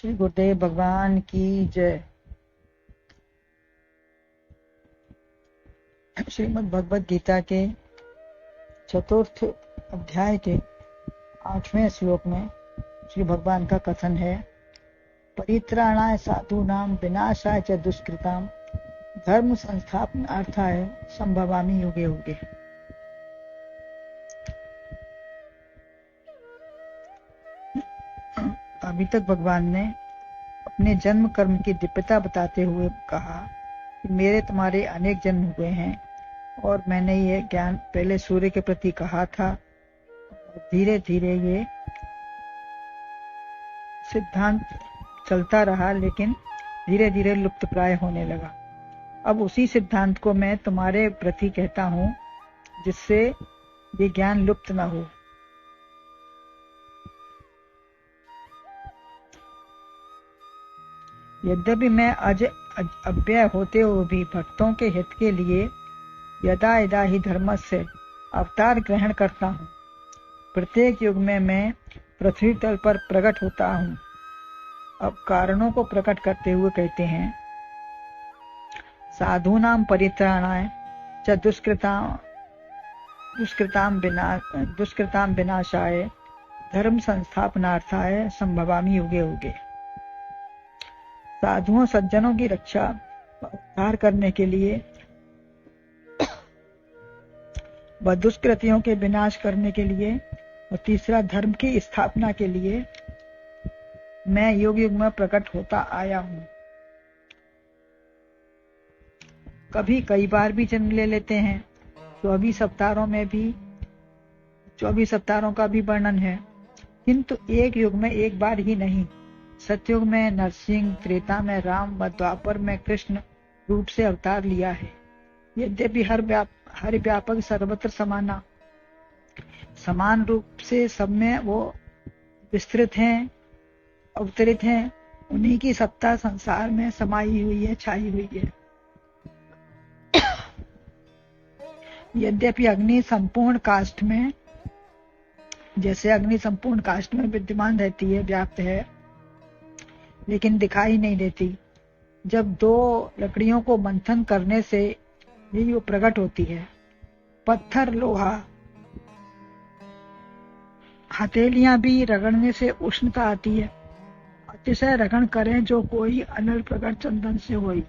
श्री गुरुदेव भगवान की जय। श्रीमद् भगवद गीता के चतुर्थ अध्याय के 8वें श्लोक में श्री भगवान का कथन है, परित्राणाय साधूनां विनाशाय च दुष्कृतां धर्म संस्थापनार्थाय संभवामि युगे युगे। अभी तक भगवान ने अपने जन्म कर्म की दिव्यता बताते हुए कहा कि मेरे तुम्हारे अनेक जन्म हुए हैं और मैंने ये ज्ञान पहले सूर्य के प्रति कहा था। धीरे धीरे ये सिद्धांत चलता रहा, लेकिन धीरे धीरे लुप्त प्राय होने लगा। अब उसी सिद्धांत को मैं तुम्हारे प्रति कहता हूँ जिससे ये ज्ञान लुप्त न हो। यद्यपि मैं अव्यय होते हुए भी भक्तों के हित के लिए यदा यदा ही धर्मस्य अवतार ग्रहण करता हूँ। प्रत्येक युग में मैं पृथ्वी तल पर प्रकट होता हूँ। अब कारणों को प्रकट करते हुए कहते हैं, साधूनां परित्राणाय च दुष्कृतां विनाशाय धर्म संस्थापनार्थाय संभवामि युगे युगे। साधुओं सज्जनों की रक्षा उद्धार करने के लिए व दुष्कृतियों के विनाश करने के लिए और तीसरा धर्म की स्थापना के लिए मैं युग युग में प्रकट होता आया हूँ। कभी कई बार भी जन्म ले लेते हैं। 24 अवतारों का भी वर्णन है, किंतु एक युग में एक बार ही नहीं। सतयुग में नरसिंह, त्रेता में राम व द्वापर में कृष्ण रूप से अवतार लिया है। यद्यपि हर व्यापक सर्वत्र समान रूप से सब में वो विस्तृत हैं, अवतरित हैं। उन्हीं की सत्ता संसार में समाई हुई है, छाई हुई है। यद्यपि अग्नि संपूर्ण काष्ठ में, जैसे अग्नि संपूर्ण काष्ठ में विद्यमान रहती है, व्याप्त है, लेकिन दिखाई नहीं देती। जब दो लकड़ियों को मंथन करने से ही वो प्रकट होती है। पत्थर, लोहा, हथेलियां भी रगड़ने से उष्णता आती है। अतिशय रगड़ करें जो कोई अनल प्रकट चंदन से होई।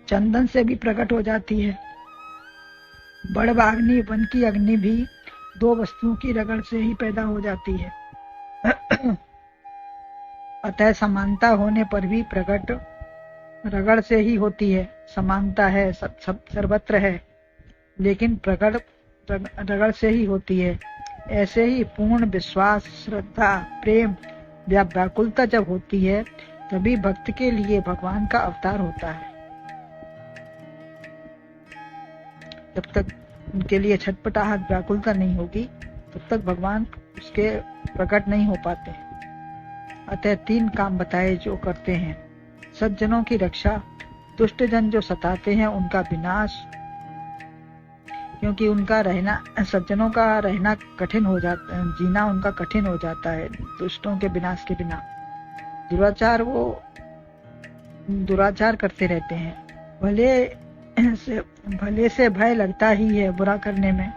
चंदन से भी प्रकट हो जाती है। बड़वाग्नि, वन की अग्नि भी दो वस्तुओं की रगड़ से ही पैदा हो जाती है। अतः समानता होने पर भी प्रकट रगड़ से ही होती है। समानता है, सब सर्वत्र है, लेकिन प्रकट रगड़ से ही होती है। ऐसे ही पूर्ण विश्वास, श्रद्धा, प्रेम, व्याकुलता जब होती है, तभी भक्त के लिए भगवान का अवतार होता है। जब तक उनके लिए छटपटाहट, व्याकुलता नहीं होगी, तब तक भगवान उसके प्रकट नहीं हो पाते। अतः 3 काम बताए जो करते हैं: सज्जनों की रक्षा, दुष्टजन जो सताते हैं उनका विनाश, क्योंकि उनका रहना, सज्जनों का रहना कठिन हो जाता है, जीना उनका कठिन हो जाता है दुष्टों के विनाश के बिना। दुराचार करते रहते हैं। भले से भय लगता ही है बुरा करने में।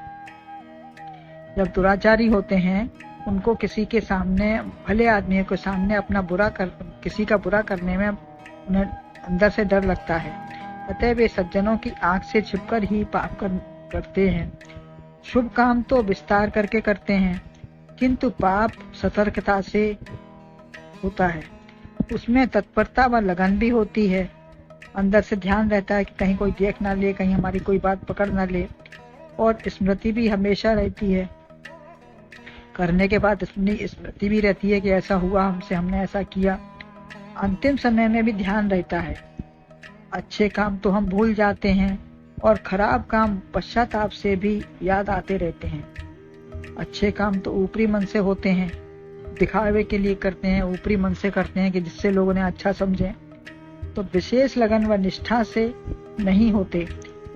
जब दुराचारी होते हैं, उनको किसी के सामने, भले आदमी के सामने किसी का बुरा करने में उन्हें अंदर से डर लगता है। अतः वे सज्जनों की आंख से छिपकर ही पाप करते हैं। शुभ काम तो विस्तार करके करते हैं, किंतु पाप सतर्कता से होता है। उसमें तत्परता व लगन भी होती है। अंदर से ध्यान रहता है कि कहीं कोई देख ना ले, कहीं हमारी कोई बात पकड़ ना ले, और स्मृति भी हमेशा रहती है। करने के बाद स्मृति भी रहती है कि ऐसा हुआ हमसे, हमने ऐसा किया। अंतिम समय में भी ध्यान रहता है। अच्छे काम तो हम भूल जाते हैं और खराब काम पश्चाताप से भी याद आते रहते हैं। अच्छे काम तो ऊपरी मन से होते हैं, दिखावे के लिए करते हैं, ऊपरी मन से करते हैं कि जिससे लोगों ने अच्छा समझे। तो विशेष लगन व निष्ठा से नहीं होते,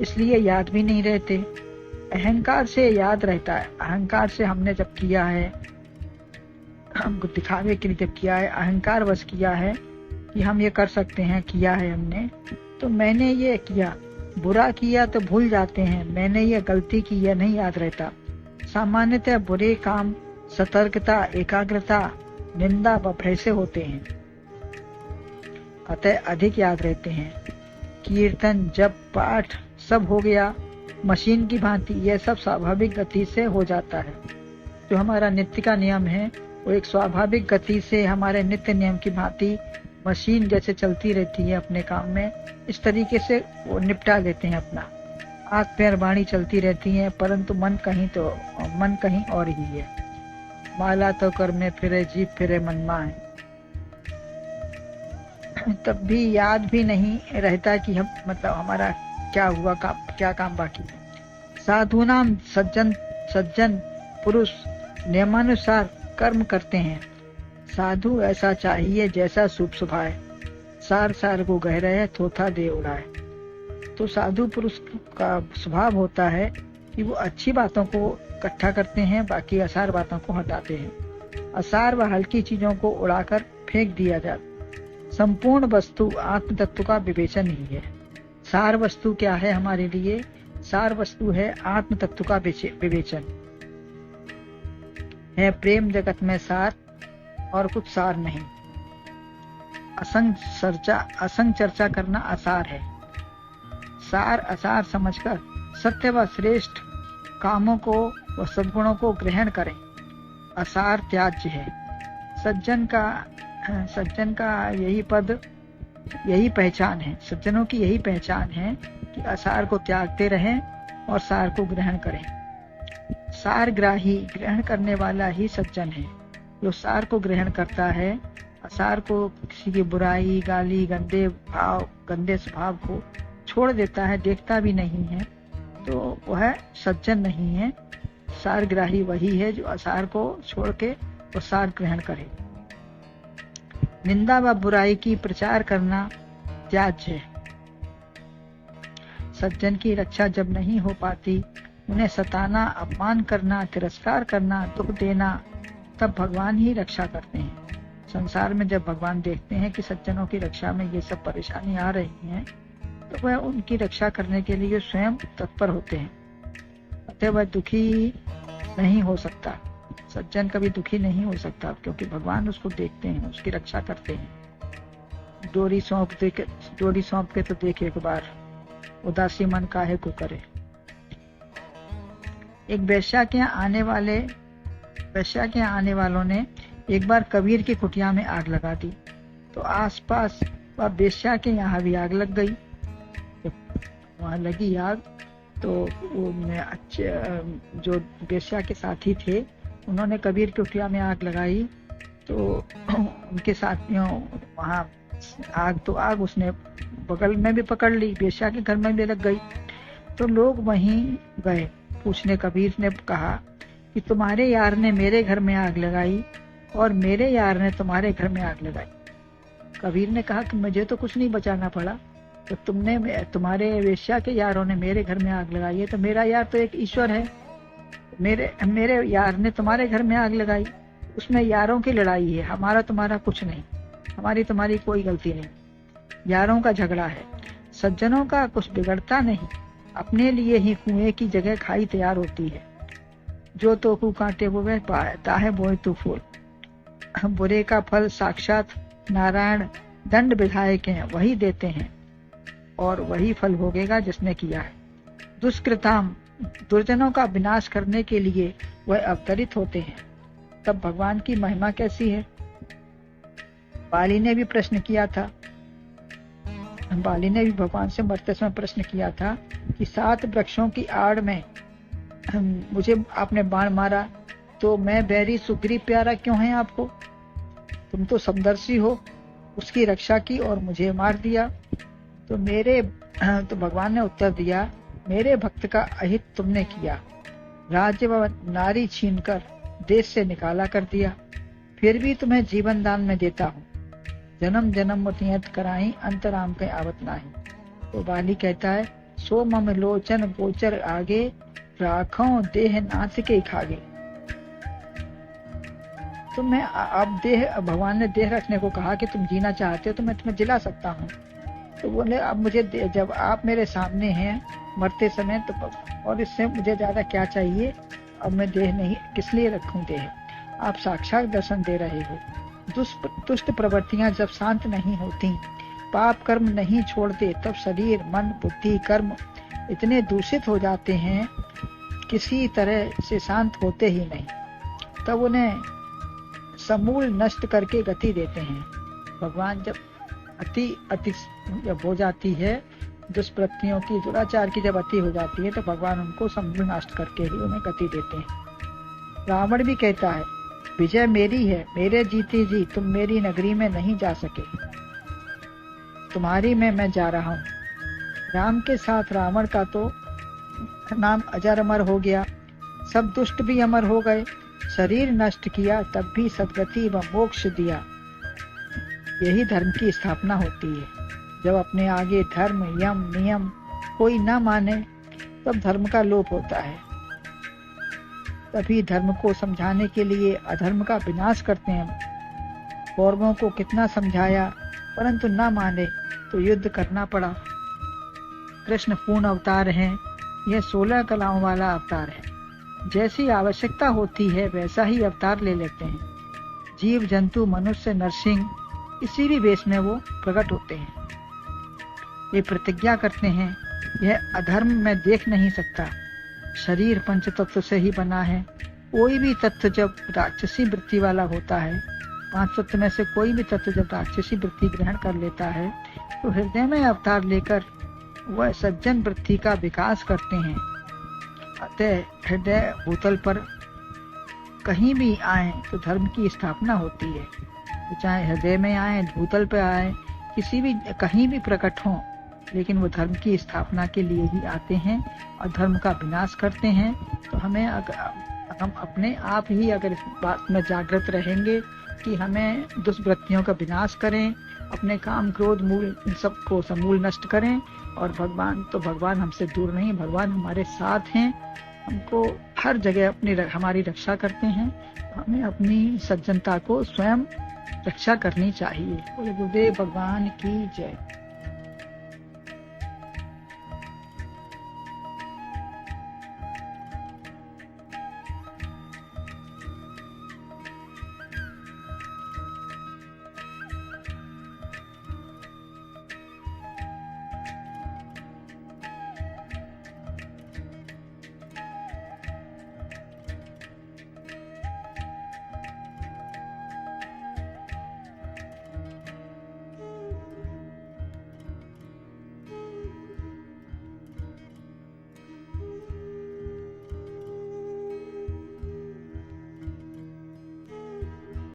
इसलिए याद भी नहीं रहते। अहंकार से याद रहता है। अहंकार से हमने जब किया है, हमको दिखावे के लिए जब किया है, अहंकार वश किया है कि हम ये कर सकते हैं, किया है हमने, तो मैंने ये किया, बुरा किया तो भूल जाते हैं, मैंने ये गलती की यह नहीं याद रहता। सामान्यतः बुरे काम सतर्कता, एकाग्रता, निंदा व भय से होते हैं, अतः अधिक याद रहते हैं। कीर्तन, जप, पाठ सब हो गया मशीन की भांति, यह सब स्वाभाविक गति से हो जाता है। जो हमारा नित्य का नियम है वो एक स्वाभाविक गति से हमारे नित्य नियम की भांति मशीन जैसे चलती रहती है अपने काम में, इस तरीके से वो निपटा लेते हैं अपना। आंख पैर वाणी चलती रहती है, परंतु मन कहीं और ही है। माला तो कर में फिरे, जीभ फिरे मनमा है। तब भी याद भी नहीं रहता कि हम मतलब हमारा क्या हुआ, क्या काम बाकी है। साधु नाम सज्जन पुरुष नियमानुसार कर्म करते हैं। साधु ऐसा चाहिए जैसा शुभ सुभाए, सार सार को गह रहे थोथा दे उड़ाए। तो साधु पुरुष का स्वभाव होता है कि वो अच्छी बातों को इकट्ठा करते हैं, बाकी असार बातों को हटाते हैं। असार व हल्की चीजों को उड़ाकर फेंक दिया जाता। संपूर्ण वस्तु आत्म तत्व का विवेचन ही है। सार वस्तु क्या है हमारे लिए? सार वस्तु है आत्म तत्व का विवेचन है। प्रेम जगत में सार और कुछ सार नहीं। असंग चर्चा करना असार है। सार असार समझकर सत्य व श्रेष्ठ कामों को व सद्गुणों को ग्रहण करें। असार त्याज्य है। सज्जन का यही पहचान है। सज्जनों की यही पहचान है कि असार को त्यागते रहें और सार को ग्रहण करें। सार ग्राही, ग्रहण करने वाला ही सज्जन है। जो सार को ग्रहण करता है, असार को, किसी की बुराई, गाली, गंदे स्वभाव को छोड़ देता है, देखता भी नहीं है, तो वह सज्जन नहीं है। सार ग्राही वही है जो असार को छोड़ के वो सार ग्रहण करे। निंदा व बुराई की प्रचार करना त्याज्य है। सज्जन की रक्षा जब नहीं हो पाती, उन्हें सताना, अपमान करना, तिरस्कार करना, दुख देना, तब भगवान ही रक्षा करते हैं। संसार में जब भगवान देखते हैं कि सज्जनों की रक्षा में ये सब परेशानी आ रही हैं, तो वह उनकी रक्षा करने के लिए स्वयं तत्पर होते हैं। अतः वह दुखी नहीं हो सकता। सज्जन कभी दुखी नहीं हो सकता, क्योंकि भगवान उसको देखते हैं, उसकी रक्षा करते हैं। डोरी सौंप के तो देखे एक बार, उदासी मन काहे को करे। एक वेश्या के यहाँ आने वालों ने एक बार कबीर की कुटिया में आग लगा दी, तो आसपास वह वेश्या के यहाँ भी आग लग गई। वहाँ लगी आग तो वो जो वेश्या के साथी थे, उन्होंने कबीर की कुटिया में आग लगाई, तो उनके साथियों वहाँ आग उसने बगल में भी पकड़ ली, वेश्या के घर में भी लग गई। तो लोग वहीं गए पूछने। कबीर ने कहा कि तुम्हारे यार ने मेरे घर में आग लगाई और मेरे यार ने तुम्हारे घर में आग लगाई। कबीर ने कहा कि मुझे तो कुछ नहीं बचाना पड़ा, तो तुम्हारे वेश्या के यारों ने मेरे घर में आग लगाई है, तो मेरा यार तो एक ईश्वर है। मेरे यार ने तुम्हारे घर में आग लगाई, उसमें यारों की लड़ाई है, हमारा तुम्हारा कुछ नहीं, हमारी तुम्हारी कोई गलती नहीं, यारों का झगड़ा है। सज्जनों का कुछ बिगड़ता नहीं, अपने लिए ही कुएं की जगह खाई तैयार होती है। जो तो कु कांटे बोवे ताहे बोए तू फूल। बुरे का फल साक्षात नारायण दंड विधायक हैं, वही देते हैं और वही फल भोगेगा जिसने किया है। दुष्कृताम, दुर्जनों का विनाश करने के लिए वह अवतरित होते हैं। तब भगवान की महिमा कैसी है। बाली ने भी प्रश्न किया था, बाली ने भी भगवान से मरते समय प्रश्न किया था कि 7 वृक्षों की आड़ में मुझे आपने बाण मारा, तो मैं बैरी सुग्रीव प्यारा क्यों है आपको? तुम तो समदर्शी हो। उसकी रक्षा की और मुझे मार दिया। तो भगवान ने उत्तर दिया, मेरे भक्त का अहित तुमने किया, राज्य व नारी छीनकर देश से निकाला कर दिया, फिर भी तुम्हें जीवन दान में देता हूँ। जन्म जन्म मुतियत कराई, अंतराम के आवत नाही। तो बाली कहता है, सो मम लोचन गोचर आगे, राखों देह नाथ के खागे। तो मैं अब देह, भगवान ने देह रखने को कहा कि तुम जीना चाहते हो तो मैं तुम्हें जिला सकता हूँ। तो बोले अब मुझे जब आप मेरे सामने हैं मरते समय तो और इससे मुझे ज्यादा क्या चाहिए, अब मैं देह नहीं किस लिए रखूं देह, आप साक्षात दर्शन दे रहे हो। दुष्ट प्रवृत्तियां जब शांत नहीं होती, पाप कर्म नहीं छोड़ते, तब शरीर मन बुद्धि कर्म इतने दूषित हो जाते हैं किसी तरह से शांत होते ही नहीं, तब उन्हें समूल नष्ट करके गति देते हैं। भगवान जब अति जब हो जाती है दुष्प्रवृत्तियों की, दुराचार की जब अति हो जाती है तो भगवान उनको समूल नष्ट करके ही उन्हें गति देते हैं। रावण भी कहता है विजय मेरी है, मेरे जीते जी तुम मेरी नगरी में नहीं जा सके, तुम्हारी में मैं जा रहा हूँ। राम के साथ रावण का तो नाम अजर अमर हो गया, सब दुष्ट भी अमर हो गए, शरीर नष्ट किया तब भी सद्गति व मोक्ष दिया। यही धर्म की स्थापना होती है। जब अपने आगे धर्म यम नियम कोई न माने तब धर्म का लोप होता है। तभी धर्म को समझाने के लिए अधर्म का विनाश करते हैं। कौरवों को कितना समझाया परंतु न माने तो युद्ध करना पड़ा। कृष्ण पूर्ण अवतार हैं, यह 16 कलाओं वाला अवतार है। जैसी आवश्यकता होती है वैसा ही अवतार ले लेते हैं। जीव जंतु मनुष्य नरसिंह किसी भी वेश में वो प्रकट होते हैं। ये प्रतिज्ञा करते हैं यह अधर्म मैं देख नहीं सकता। शरीर पंच तत्व से ही बना है। कोई भी तत्व जब राक्षसी वृत्ति वाला होता है, 5 तत्व में से कोई भी तत्व जब राक्षसी वृत्ति ग्रहण कर लेता है तो हृदय में अवतार लेकर वह सज्जन वृत्ति का विकास करते हैं। अतः हृदय भूतल पर कहीं भी आए तो धर्म की स्थापना होती है। तो चाहे हृदय में आए, भूतल पे आए, किसी भी कहीं भी प्रकट हो, लेकिन वो धर्म की स्थापना के लिए ही आते हैं और धर्म का विनाश करते हैं। तो हमें हम अपने आप ही अगर इस बात में जागृत रहेंगे कि हमें दुष्वृत्तियों का विनाश करें, अपने काम क्रोध मूल इन सबको समूल नष्ट करें, और भगवान हमसे दूर नहीं, भगवान हमारे साथ हैं, हमको हर जगह हमारी रक्षा करते हैं। हमें अपनी सज्जनता को स्वयं रक्षा करनी चाहिए। बोले गुरुदेव भगवान की जय।